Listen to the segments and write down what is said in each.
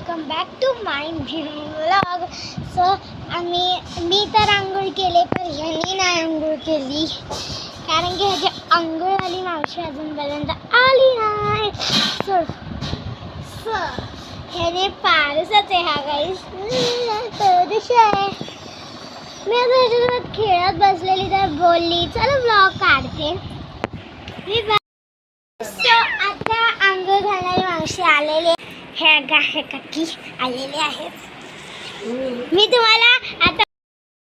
Welcome back to my vlog. So मी तर आंघोळ केले पण ह्यांनी नाही आंघोळ केली कारण की ह्याची आंघोळवाली मावशी अजूनपर्यंत आली नाही. सो ह्याने पारसच आहे हा गाईस. आहे मी आता ह्याच्यासोबत खेळत बसलेली तर बोलली चला व्लॉग काढते. सो आता आंघोळ घालणारी मावशी आलेले हे काकी आलेले आहेत. मी तुम्हाला आता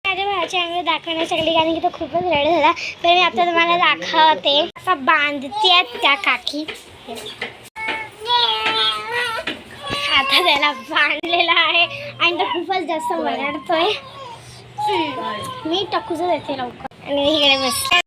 माझ्या भावाची आंघोळ दाखवण्यासाठी कारण की तो खूपच रेड झाला तर मी आता तुम्हाला दाखवते. असा बांधते त्या काकी. आता त्याला बांधलेला आहे आणि तो खूपच जास्त वरडतोय. मी टाकूच देते लवकर आणि इकडे बसले.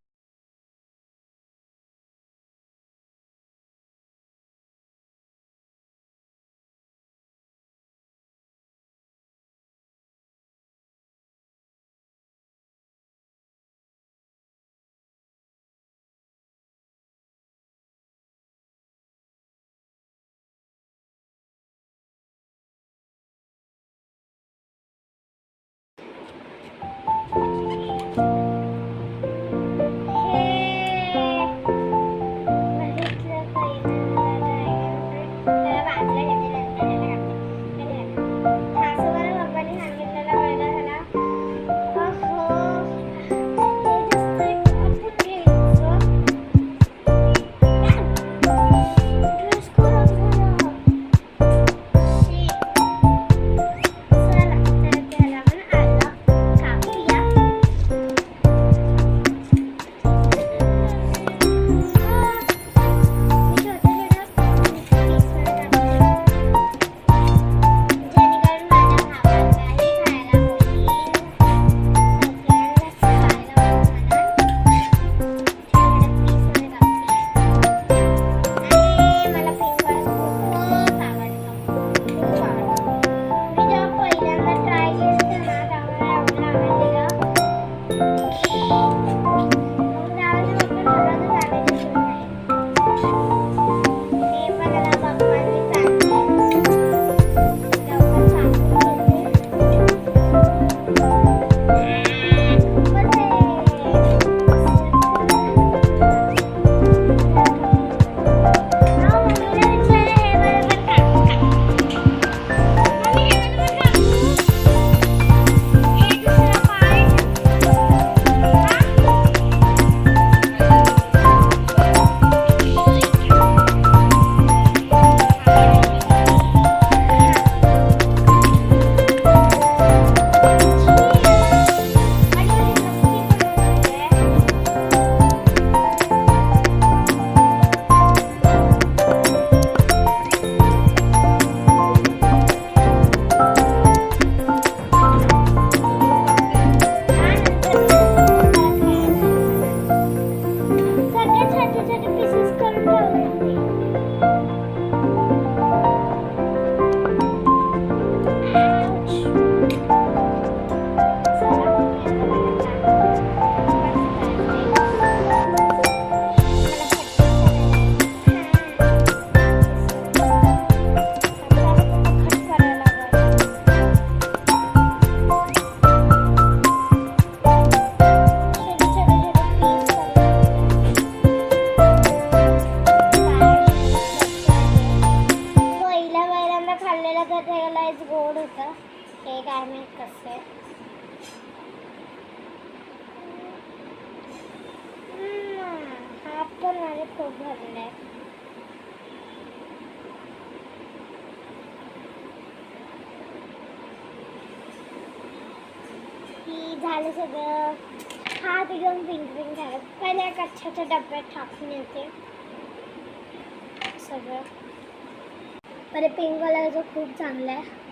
गोड होतं हे काय माहित कसं. हा पण माझे खूप भरले. ही झालं सगळं. हात एकदम पिंक पिंक झालं. पहिले कच्छाच्या डब्यात टाकून येते सगळं. पण पिंक कलरचं खूप चांगलं आहे.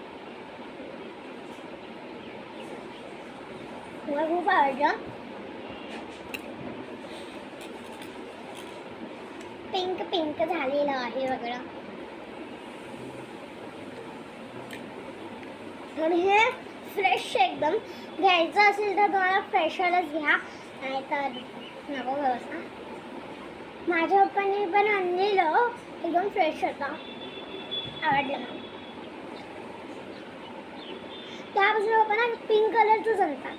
मला खूप आवडलं. पिंक पिंक झालेलं आहे सगळं. आणि हे फ्रेश एकदम. घ्यायचं असेल तर तुम्हाला फ्रेशरच घ्या नाही तर नको व्यवस्था. माझ्या पप्पाने पण आणलेलं एकदम फ्रेश होता. आवडलं. त्यापासून पप्पा ना पिंक कलरचंच आणतात.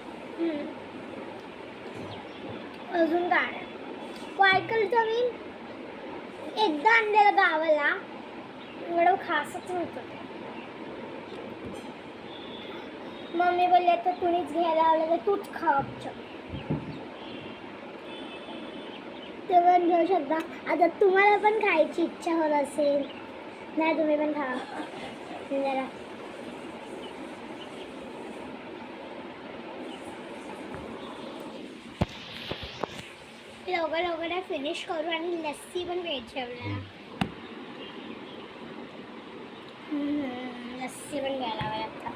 अजून काय व्हाईट कलरचं मी एकदा आणलेलं गावाला, एवढं खासच नव्हतं. मम्मी बोलले तर तुम्हीच घ्यायला आलं तर तूच खा आमच्या. ते पण घेऊ शकता. आता तुम्हाला पण खायची इच्छा होत असेल नाही, तुम्ही पण खा जरा. लवकर लवकर फिनिश करू आणि लस्सी पण प्यायची आपल्याला. लस्सी पण घ्यायला हवी आता.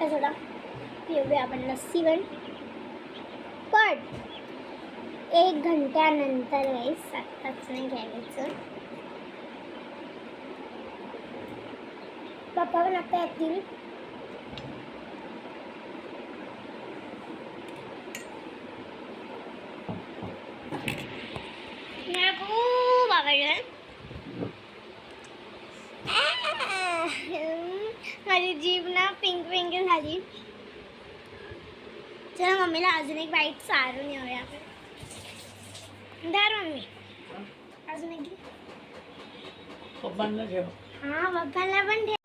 सोडा पिऊया आपण लस्सी पण 1 घंट्यानंतर गाईस, आत्ताच नाही घ्यायचं. पप्पा पण आता येतील. मला खूप आवडलं. माझी जीभ ना पिंक पिंक झाली. चला मम्मीला अजून एक बाईट चारून येऊया आपण. धर मम्मी अजून एक. पप्पांना ठेव. हा पप्पाला पण ठेव.